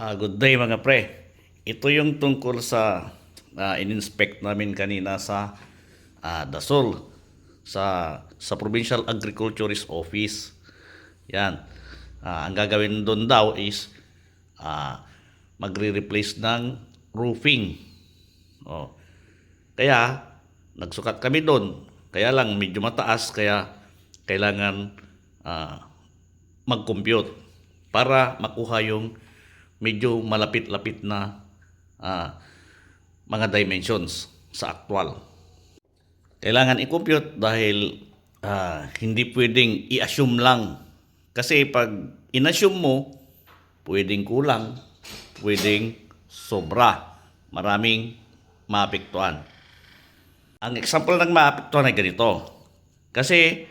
Good day mga pre. Ito yung tungkol sa in-inspect namin kanina sa Dasol sa Provincial Agriculturist Office. Yan. Ang gagawin doon daw is magre-replace ng roofing. Oh. Kaya nagsukat kami doon. Kaya lang medyo mataas kaya kailangan mag-compute para makuha yung medyo malapit-lapit na mga dimensions sa actual. Kailangan i-compute dahil hindi pwedeng i-assume lang. Kasi pag in-assume mo, pwedeng kulang, pwedeng sobra. Maraming maapektuhan. Ang example ng maapektuhan ay ganito. Kasi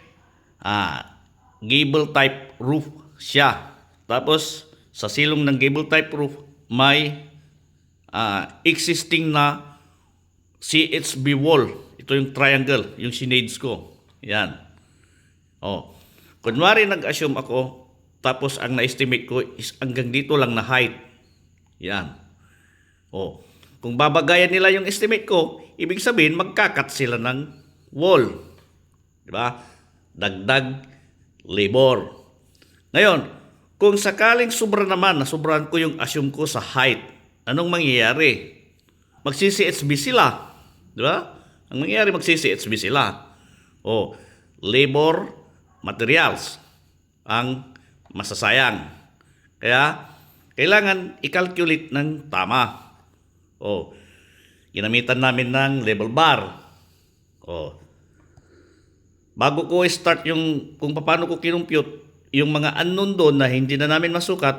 gable type roof siya. Tapos sa silong ng gable type roof may existing na CHB wall. Ito yung triangle, yung sinades ko. Yan. Oh. Kunwari nag-assume ako, tapos ang na-estimate ko is hanggang dito lang na height. Yan. Oh. Kung babagayan nila yung estimate ko, ibig sabihin magkakat sila ng wall. Di ba? Dagdag labor. Ngayon, kung sakaling sobra naman, nasobrahan ko yung assume ko sa height, anong mangyayari? Magsi-CHB sila. Di ba? Ang mangyayari, magsi-CHB sila. O, labor, materials, ang masasayang. Kaya, kailangan i-calculate ng tama. O, ginamitan namin ng level bar. O, bago ko start yung kung paano ko kinumpute, yung mga unknown doon na hindi na namin masukat,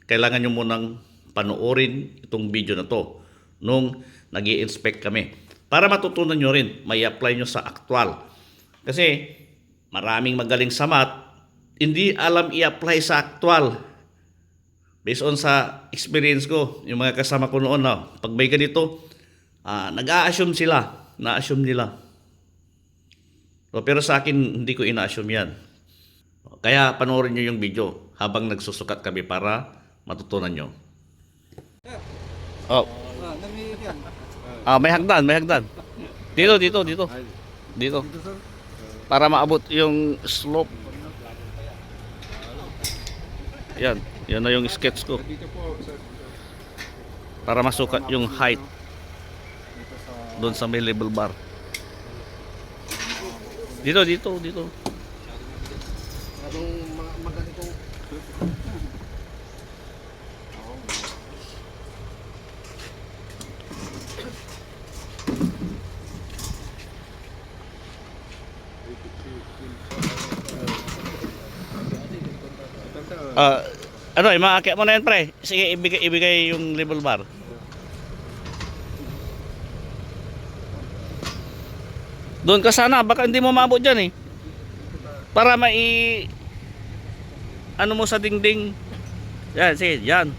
kailangan nyo munang panoorin itong video na to nung nag-i-inspect kami. Para matutunan nyo rin, may apply nyo sa actual. Kasi maraming magaling sa math, hindi alam i-apply sa actual. Based on sa experience ko, yung mga kasama ko noon na pag may ganito, nag-a-assume sila, na-assume nila. Pero sa akin, hindi ko ina-assume yan. Kaya panoorin nyo yung video habang nagsusukat kami para matutunan nyo. Oh. May hagdan, may hagdan. Dito. Dito. Para maabot yung slope. Yan na yung sketch ko. Para masukat yung height doon sa may level bar. Dito. Maganitong maakyat mo na yan pre. Sige, ibigay yung level bar. Doon ka sana, baka hindi mo maabot dyan eh. Para ano mo sa dingding. Yan, sige, yan.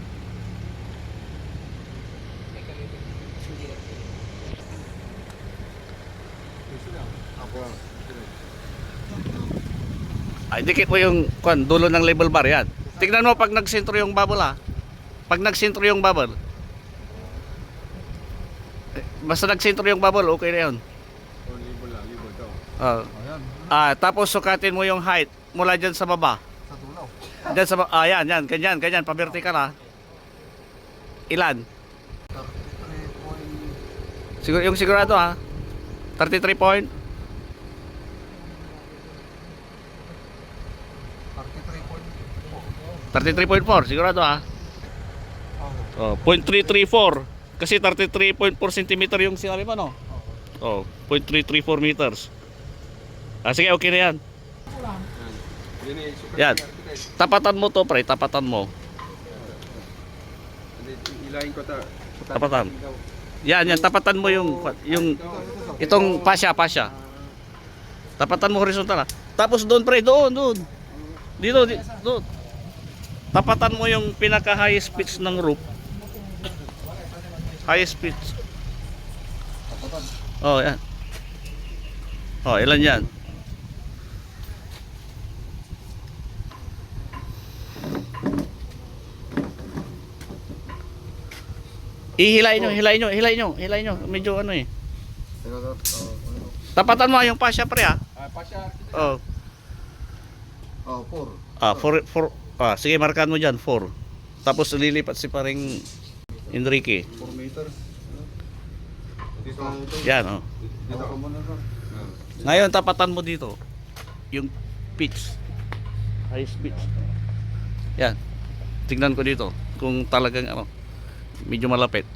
Dikit mo yung dulo ng level bar, yan. Tignan mo pag nagsentro yung bubble Pag nagsentro yung bubble. Basta nagsentro yung bubble, okay na yun. Tapos sukatin mo yung height mula dyan sa baba. sa tunaw. Dyan sa baba, yan, ganyan, pa-vertical Ilan? 33 Siguro, yung sigurado 33 point? 33.4, sigurado 0.334 kasi 33.4 cm yung sinabi mo no? 0.334 meters. Sige, okay na yan. Yan. Tapatan mo to pre, tapatan mo. Ilahin ko Tapatan. Yan, tapatan mo yung itong pasya. Tapatan mo horizontal Tapos doon pre, doon. Dito. Tapatan mo yung pinaka highest pitch ng roof. Highest pitch. Yan. Ilan yan? Ihilain nyo. Medyo ano eh. Ito, ito. Ano? Tapatan mo yung pasya pre ha. Pasya. Oh. 4. Sige, markahan mo dyan, 4. Tapos lilipat si paring Enrique. 4 meters. Dito. Yan, oh. Dito ka muna sir. Ngayon, tapatan mo dito. Yung pitch. Highest pitch. Yan. Tingnan ko dito. Kung talagang ano, medyo malapit.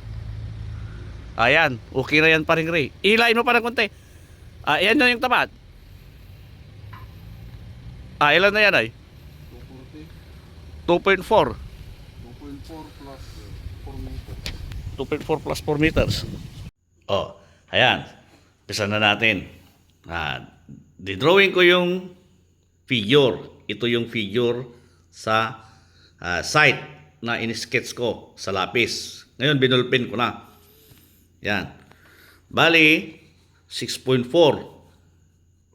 Ayan. Okay na yan paring Ray. Ihilain mo pa ng konti. Ayan na yung tapat. Ilan na yan ay? 2.4. 240. 2.4 plus 4 meters. 2.4 plus 4 meters. Oh, ayan. Pisa na natin. Didrawing ko yung figure. Ito yung figure sa site na in-sketch ko sa lapis. Ngayon, binulpin ko na. Yan. Bali, 6.4.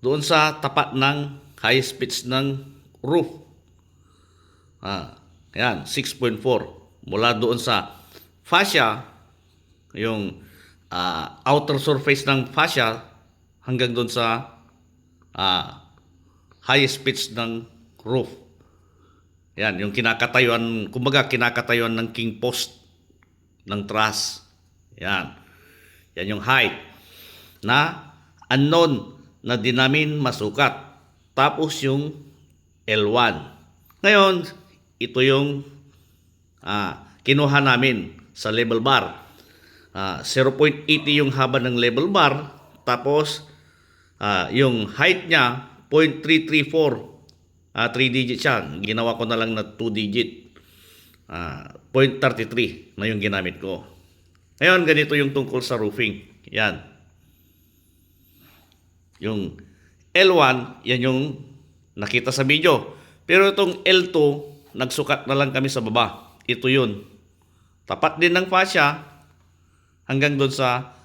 Doon sa tapat ng highest pitch ng roof. Yan, 6.4. Mula doon sa fascia, yung outer surface ng fascia hanggang doon sa highest pitch ng roof. Yan, yung kinakatayuan, kumbaga kinakatayuan ng king post ng truss. Yan. Yan yung height na unknown na di namin masukat. Tapos yung L1. Ngayon, ito yung kinuha namin sa level bar. 0.80 yung haba ng level bar. Tapos, yung height niya, 0.334. 3 digit siya. Ginawa ko na lang na 2 digit. 0.33 na yung ginamit ko. Ngayon, ganito yung tungkol sa roofing. Yan. Yung L1, yan yung nakita sa video. Pero itong L2, nagsukat na lang kami sa baba. Ito yun. Tapat din ng fascia hanggang doon sa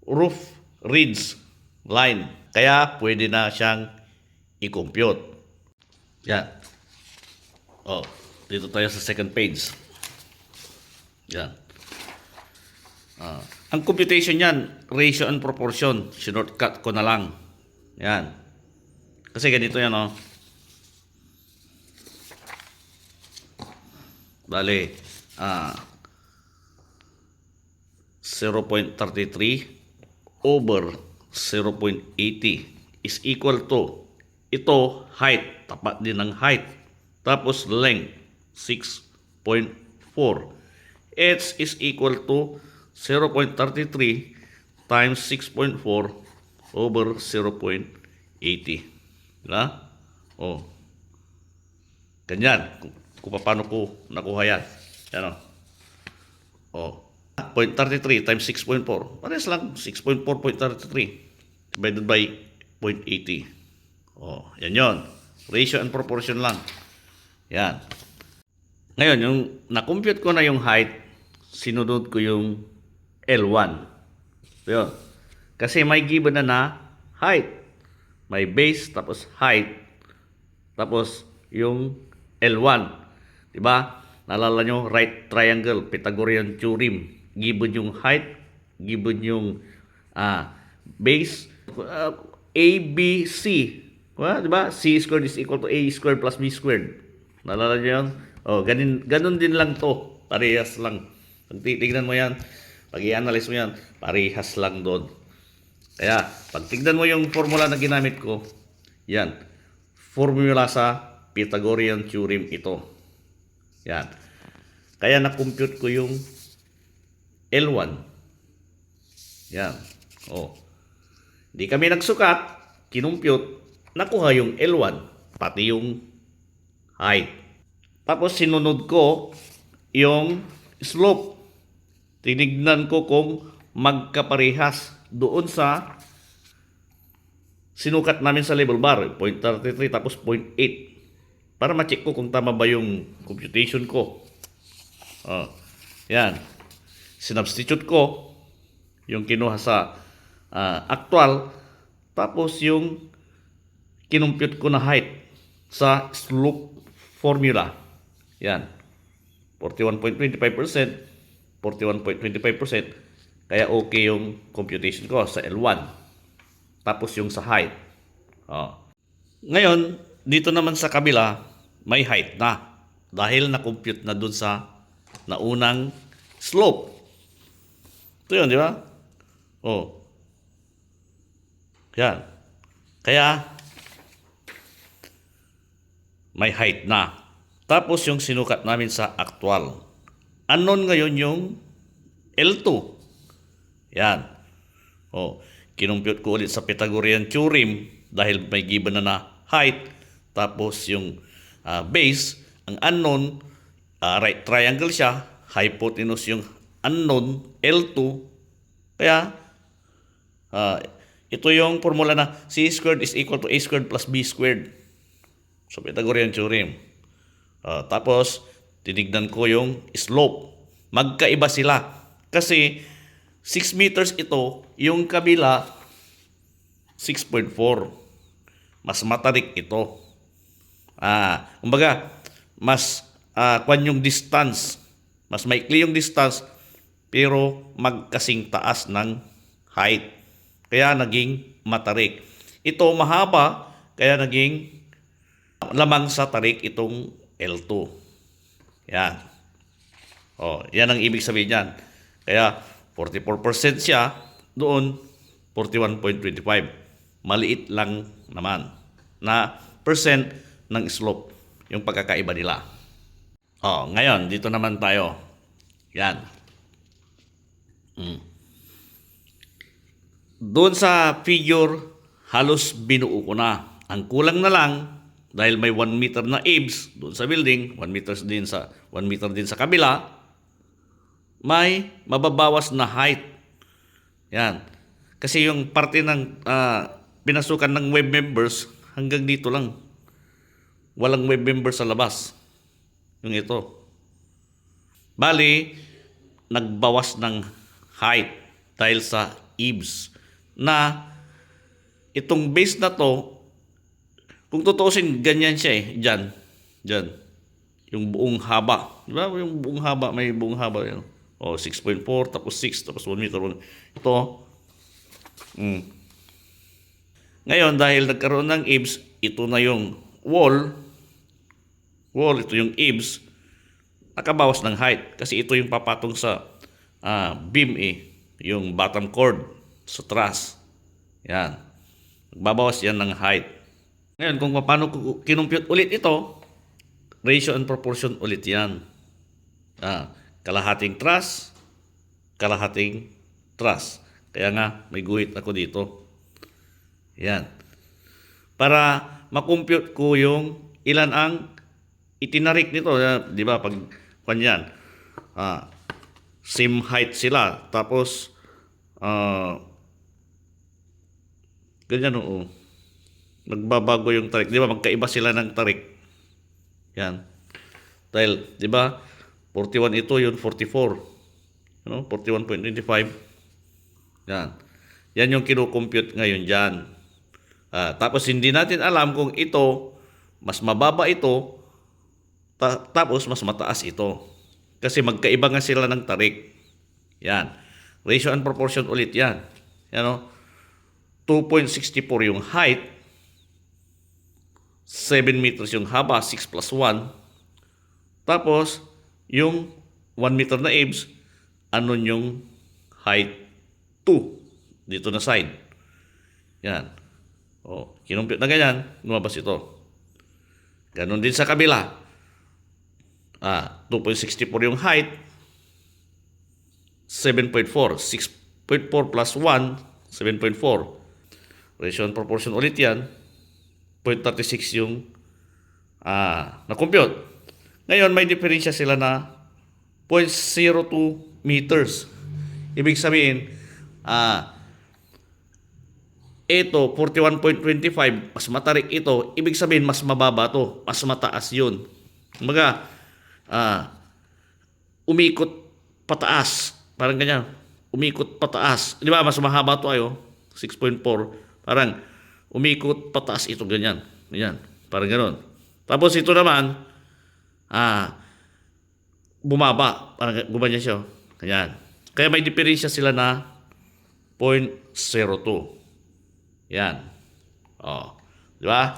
roof ridge line. Kaya pwede na siyang i-compute. Yan. Oh, dito tayo sa second page. Yan. Ang computation yan, ratio and proportion. Shortcut ko na lang. Yan. Kasi ganito yan, oh. Bale, 0.33 over 0.80 is equal to, ito, height, tapat din ng height. Tapos length, 6.4. H is equal to 0.33 times 6.4 over 0.80. Diba? Oh. Ganyan. Kung paano ko nakuha yan. Yan o. Oh. 0.33 times 6.4. Pares lang. 6.4.33 divided by 0.80. Oh. Yan yon. Ratio and proportion lang. Yan. Ngayon, yung na-compute ko na yung height, sinunod ko yung L1. Yun. Kasi may given na height. May base, tapos height, tapos yung L1. Diba? Nalala nyo, right triangle, Pythagorean theorem. Given yung height, given yung base, A, B, C. Diba? C squared is equal to A squared plus B squared. Nalala nyo yun? Oh, ganun din lang to. Parehas lang. Pag titignan mo yan, pag i-analyze mo yan, parehas lang doon. Kaya, pag tignan mo yung formula na ginamit ko, yan. Formula sa Pythagorean theorem ito. Yan. Kaya na-compute ko yung L1. Yan. Oh. Hindi kami nagsukat, kinumpute, nakuha yung L1, pati yung height. Tapos sinunod ko yung slope. Tinignan ko kung magkaparehas doon sa sinukat namin sa level bar, 0.33 tapos 0.8. Para ma-check ko kung tama ba yung computation ko. Yan. Sinubstitute ko yung kinuha sa actual, tapos yung kinumpute ko na height sa slope formula. Yan. 41.25% 41.25%. Kaya okay yung computation ko sa L1. Tapos yung sa height. Oh. Ngayon, dito naman sa kabila, may height na. Dahil na-compute na dun sa naunang slope. Ito yun, di ba? Oh. Yan. Kaya, may height na. Tapos yung sinukat namin sa actual. Unknown ngayon yung L2. Yan. Oh, kinumpute ko ulit sa Pythagorean theorem dahil may given na height. Tapos yung base, ang unknown, right triangle siya. Hypotenuse yung unknown, L2. Kaya, ito yung formula na c squared is equal to a squared plus b squared. So, Pythagorean theorem. Tapos, tinignan ko yung slope. Magkaiba sila. Kasi, 6 meters ito, yung kabila, 6.4. Mas matarik ito. Kumbaga, mas kwan yung distance. Mas maikli yung distance, pero magkasing taas ng height. Kaya naging matarik. Ito mahaba, kaya naging lamang sa tarik itong L2. Yan. Yan ang ibig sabihin niyan. Kaya 44% siya, doon 41.25. Maliit lang naman na percent ng slope yung pagkakaiba nila. Ngayon, dito naman tayo. Yan. Doon sa figure, halos binuo ko na. Ang kulang na lang, dahil may 1 meter na eaves doon sa building, 1 meter din sa kabila, may mababawas na height. Yan. Kasi yung parte ng pinasukan ng web members, hanggang dito lang. Walang web members sa labas. Yung ito. Bali, nagbawas ng height dahil sa eaves. Na itong base na to, kung tutuusin, ganyan siya eh. Diyan. Yung buong haba. Di ba? Yung buong haba, may buong haba yan. 6.4, tapos 6, tapos 1 meter. Ito. Ngayon, dahil nagkaroon ng eaves, ito na yung wall, ito yung eaves, nakabawas ng height. Kasi ito yung papatong sa beam yung bottom chord sa truss. Yan. Magbabawas yan ng height. Ngayon, kung paano kinumpute ulit ito, ratio and proportion ulit yan. Kalahating truss, kalahating truss. Kaya nga, may guhit ako dito. Yan. Para makompute ko yung ilan ang itinarik nito. Di ba? Pag kanyan, same height sila. Tapos, ganyan oo. Nagbabago yung tarik. Di ba? Magkaiba sila ng tarik. Yan. Dahil, di ba? 41 ito, yun 44. 41.25. Yan. Yan yung kinukompute ngayon dyan. Tapos hindi natin alam kung ito, mas mababa ito, tapos mas mataas ito. Kasi magkaiba nga sila ng tarik. Yan. Ratio and proportion ulit yan. Yan 2.64 yung height, 7 meters yung haba, 6 plus 1. Tapos, yung 1 meter na eaves, ano yung height 2 dito na side. Yan. Kinumpute na ganyan, lumabas ito. Ganon din sa kabila. 2.64 yung height, 7.4. 6.4 plus 1, 7.4. Ratio and proportion ulit yan. 0.36 yung na-compute. Ngayon, may diferensya sila na 0.02 meters. Ibig sabihin, ito, 41.25, mas matarik ito. Ibig sabihin, mas mababa to. Mas mataas yun. Kumbaga, umikot pataas. Parang ganyan. Umikot pataas. Di ba, mas mahaba to ayo. 6.4. Parang, umikot pataas ito. Ganyan. Ganyan. Parang gano'n. Tapos ito naman, bumaba. Parang gumanyan siya. Ayan. Kaya may diferensya sila na 0.02. Yan. Oh. Di ba?